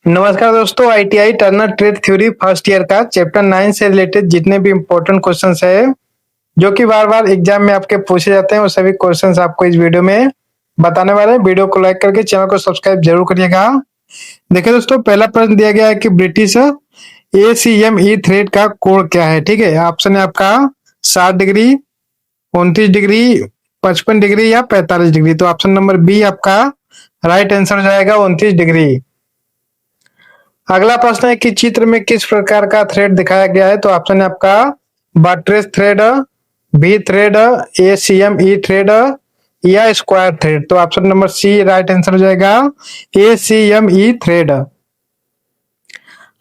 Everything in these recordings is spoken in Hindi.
नमस्कार दोस्तों, ITI Turner trade theory first year का चैप्टर 9 से रिलेटेड जितने भी इम्पोर्टेंट क्वेश्चंस है जो कि बार बार एग्जाम में आपके पूछे जाते हैं, वो सभी क्वेश्चंस आपको इस वीडियो में बताने वाले हैं। वीडियो को लाइक करके चैनल को सब्सक्राइब जरूर करिएगा। देखिए दोस्तों, पहला प्रश्न दिया गया है कि ब्रिटिश एसीएमई थ्रेड का कोड क्या है। ठीक है, ऑप्शन है आपका 60 डिग्री, 29 डिग्री, 55 डिग्री या 45 डिग्री। तो ऑप्शन नंबर बी आपका राइट आंसर हो जाएगा, 29 डिग्री। अगला प्रश्न है कि चित्र में किस प्रकार का थ्रेड दिखाया गया है। तो ऑप्शन है आपका buttress thread, B thread, acme thread या स्क्वायर थ्रेड। तो option number C right answer हो जाएगा, एसीएमई थ्रेड।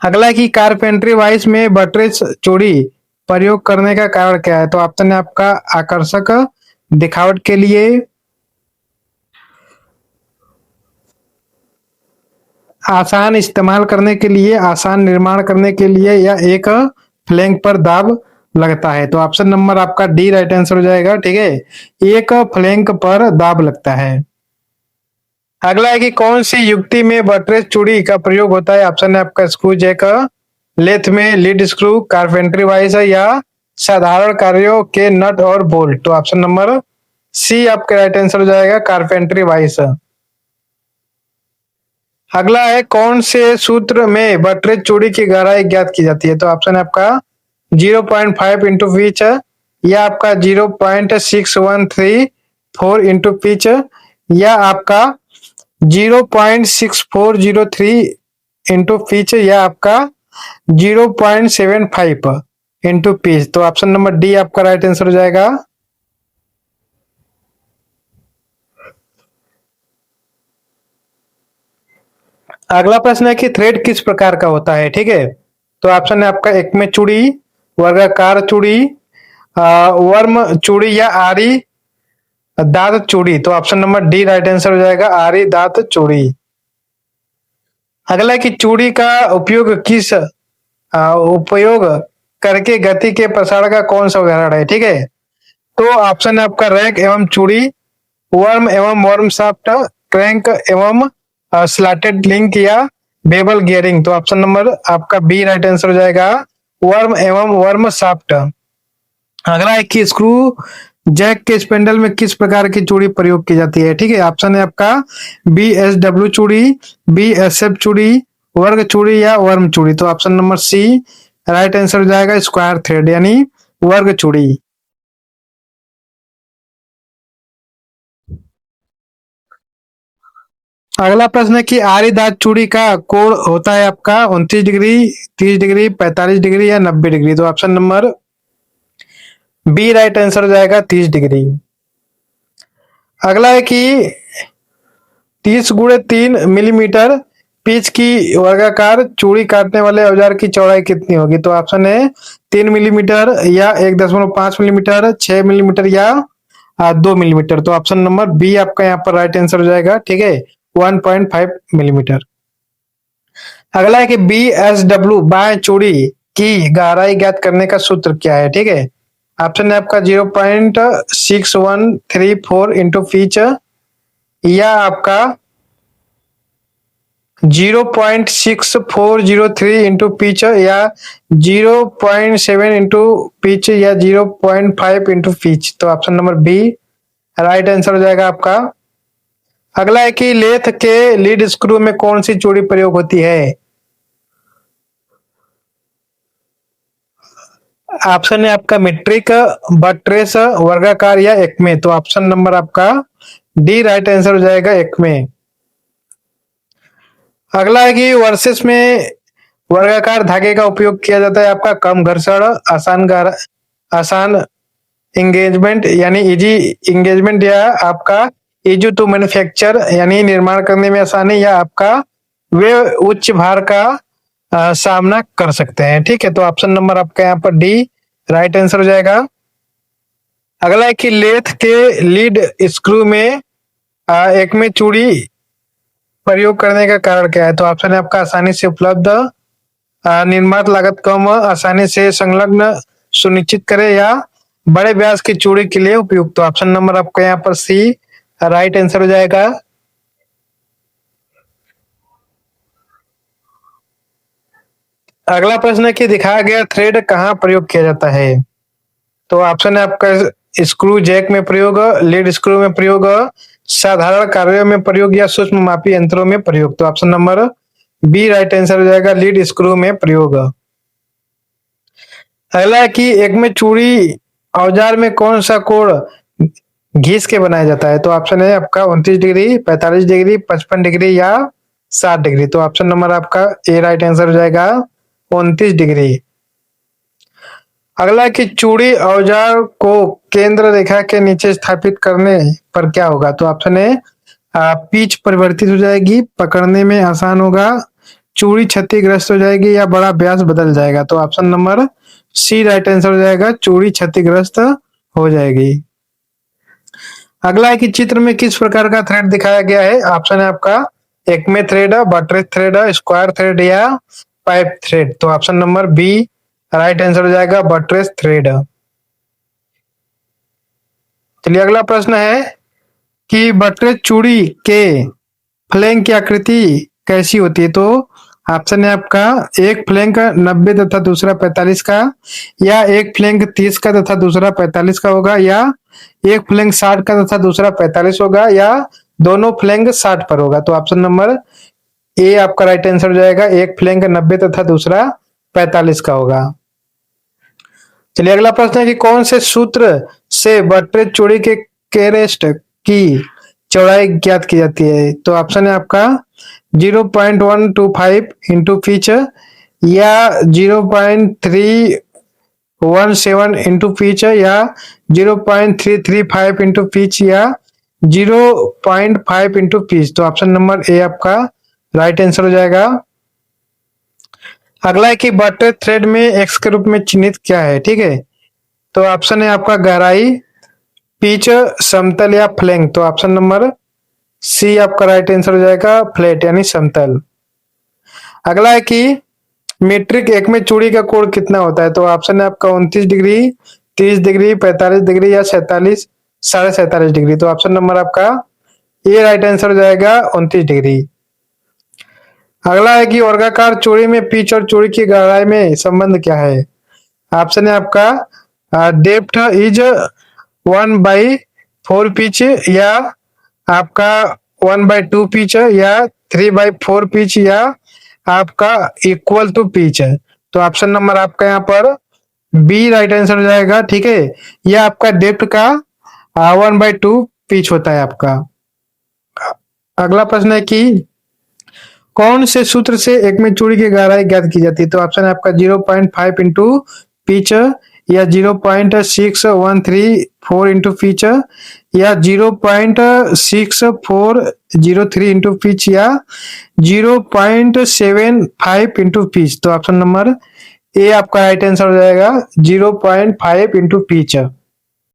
अगला है कि कारपेंट्री वाइस में बटरेस चूड़ी प्रयोग करने का कारण क्या है। तो ऑप्शन है आपका आकर्षक दिखावट के लिए, आसान इस्तेमाल करने के लिए, आसान निर्माण करने के लिए या एक फ्लैंक पर दाब लगता है। तो ऑप्शन नंबर आपका डी राइट आंसर हो जाएगा। ठीक है, एक फ्लैंक पर दाब लगता है। अगला है कि कौन सी युक्ति में बटरेस चूड़ी का प्रयोग होता है। ऑप्शन है आपका स्क्रू जैक, लेथ में लीड स्क्रू, कारपेंट्री वाइस या साधारण कार्यों के नट और बोल्ट। तो ऑप्शन नंबर सी आपका राइट आंसर हो जाएगा, कारपेंट्री वाइस। अगला है कौन से सूत्र में बटरेज चूड़ी की गहराई ज्ञात की जाती है। तो ऑप्शन है आपका 0.5 इंटू पिच या आपका 0.6134 इंटू पिच या आपका 0.6403 इंटू पिच या आपका 0.75 इंटू पिच। तो ऑप्शन नंबर डी आपका राइट आंसर हो जाएगा। अगला प्रश्न है कि थ्रेड किस प्रकार का होता है। ठीक है, तो ऑप्शन है आपका एक में चूड़ी, वर्गाकार चूड़ी, वर्म चूड़ी या आरी दांत चूड़ी। तो option number D right answer हो जाएगा, आरी दांत चूड़ी। अगला है कि चूड़ी का उपयोग करके गति के प्रसारण का कौन सा उदाहरण है। ठीक है, तो ऑप्शन है आपका रैक एवं चूड़ी, वर्म एवं वर्म शाफ्ट, क्रैंक एवं स्लॉटेड लिंक या बेबल गियरिंग। तो ऑप्शन नंबर आपका बी राइट आंसर हो जाएगा, वर्म एवं वर्म शाफ्ट। अगला है कि स्क्रू जैक के स्पेंडल में किस प्रकार की चूड़ी प्रयोग की जाती है। ठीक है, ऑप्शन है आपका बी एस डब्ल्यू चूड़ी, बी एस एफ चूड़ी, वर्ग चूड़ी या वर्म चूड़ी। तो option number C right answer हो जाएगा, स्क्वायर थ्रेड यानी वर्ग चूड़ी। अगला प्रश्न है कि आरी दांत चूड़ी का कोण होता है आपका 29 डिग्री, 30 डिग्री, 45 डिग्री या 90 डिग्री। तो option number B right answer हो जाएगा, 30 डिग्री। अगला है कि 30 × 3 मिलीमीटर पिच की वर्गाकार चूड़ी काटने वाले औजार की चौड़ाई कितनी होगी। तो ऑप्शन है 3 मिलीमीटर या 1.5 मिलीमीटर, 6 मिलीमीटर या 2 मिलीमीटर। तो ऑप्शन नंबर बी आपका यहाँ पर राइट आंसर हो जाएगा। ठीक है, 1.5 मिलीमीटर। अगला है कि बी एस डब्ल्यू बाएं चूड़ी की गहराई ज्ञात करने का सूत्र क्या है। ठीक है, ऑप्शन है आपका 0.6134 इंटू पिच या आपका 0.6403 इंटू पिच या 0.7 इंटू पिच या 0.5 इंटू पिच। तो option number B right answer हो जाएगा आपका। अगला है कि लेथ के लीड स्क्रू में कौन सी चूड़ी प्रयोग होती है। ऑप्शन है आपका मीट्रिक, बट्रेस, वर्गाकार या एक्मे। तो ऑप्शन नंबर आपका डी राइट आंसर हो जाएगा, एक्मे। अगला है कि वर्सेस में वर्गाकार धागे का उपयोग किया जाता है आपका कम घर्षण, आसान एंगेजमेंट यानी इजी एंगेजमेंट या आपका इजी टू मैन्युफैक्चर यानी निर्माण करने में आसानी या आपका वे उच्च भार का सामना कर सकते हैं। ठीक है, तो ऑप्शन नंबर आपका यहाँ पर डी राइट आंसर हो जाएगा। अगला है कि लेथ के लीड स्क्रू में एक में चूड़ी प्रयोग करने का कारण क्या है। तो ऑप्शन है आपका आसानी से उपलब्ध, निर्माण लागत कम, आसानी से संलग्न सुनिश्चित करे या बड़े व्यास की चूड़ी के लिए उपयुक्त। तो ऑप्शन नंबर आपका यहाँ पर सी राइट आंसर हो जाएगा। अगला प्रश्न है कि दिखाया गया थ्रेड कहाँ प्रयोग किया जाता है? तो ऑप्शन है आपका स्क्रू जैक में प्रयोग, लीड स्क्रू में प्रयोग, साधारण कार्यों में प्रयोग या सूक्ष्म मापी यंत्रों में प्रयोग। तो option number B right answer हो जाएगा, लीड स्क्रू में प्रयोग। अगला है कि एक में चूड़ी औजार में कौन सा कोण घिस के बनाया जाता है? तो ऑप्शन है आपका 29 डिग्री, 45 डिग्री, 55 डिग्री या 60 डिग्री। तो ऑप्शन नंबर आपका ए राइट आंसर हो जाएगा, 29 डिग्री। अगला कि चूड़ी औजार को केंद्र रेखा के नीचे स्थापित करने पर क्या होगा? तो ऑप्शन है पिच परिवर्तित हो जाएगी, पकड़ने में आसान होगा, चूड़ी क्षतिग्रस्त हो जाएगी या बड़ा व्यास बदल जाएगा। तो option number C right answer हो जाएगा, चूड़ी क्षतिग्रस्त हो जाएगी। अगला है कि चित्र में किस प्रकार का थ्रेड दिखाया गया है? ऑप्शन है आपका Acme thread, buttress thread, square thread या पाइप थ्रेड। तो option number B right answer हो जाएगा, बटरेस थ्रेड। चलिए अगला प्रश्न है कि बटरेस चूड़ी के फ्लैंक की आकृति कैसी होती है? तो ऑप्शन है आपका एक फ्लैंक 90 तथा दूसरा 45 का, या एक फ्लैंक 30 का तथा दूसरा 45 का होगा, या एक फ्लैंक 60 का तथा दूसरा 45 होगा, या दोनों फ्लैंक 60 पर होगा। तो ऑप्शन नंबर ए आपका राइट आंसर हो जाएगा, एक फ्लैंक 90 तथा दूसरा 45 का होगा। चलिए अगला प्रश्न है कि कौन से सूत्र से बटरेस चूड़ी के कैरेस्ट की चौड़ाई ज्ञात की जाती है? तो ऑप्शन है आपका 0.125 इंटू पिच, या 0.317 इंटू पिच, या 0.335 इंटू पिच, या 0.5 इंटू पिच। तो ऑप्शन नंबर ए आपका राइट आंसर हो जाएगा। अगला है कि बटरेस थ्रेड में एक्स के रूप में चिन्हित क्या है? ठीक है, तो ऑप्शन है आपका गहराई, पिच, समतल या फ्लैंक। तो ऑप्शन नंबर सी आपका राइट आंसर हो जाएगा, फ्लैट यानी समतल। अगला है कि मीट्रिक एक में चूड़ी का कोण कितना होता है? तो ऑप्शन है आपका 29 डिग्री, 30 डिग्री, 45 डिग्री या 47 47.5 डिग्री। तो ऑप्शन नंबर आपका ए राइट आंसर हो जाएगा, 29 डिग्री। अगला है कि वर्गाकार चूड़ी में पिच और चूड़ी की गहराई में संबंध क्या है? ऑप्शन है आपका डेप्थ इज 1/4 पिच, या आपका 1/2 पिच, या 3/4 पिच, या आपका इक्वल टू पिच है। तो ऑप्शन नंबर आपका यहाँ पर बी राइट आंसर हो जाएगा। ठीक है, यह आपका डेप्थ का 1/2 पिच होता है आपका। अगला प्रश्न है कि कौन से सूत्र से एक में चूड़ी की गहराई ज्ञात की जाती है? तो ऑप्शन है आपका 0.5 इंटू पिच, या 0.6134 इंटू पिच, या 0.6403 इंटू पिच, या 0.75 इंटू पिच। तो ऑप्शन नंबर ए आपका राइट आंसर हो जाएगा, 0.5 इंटू पिच।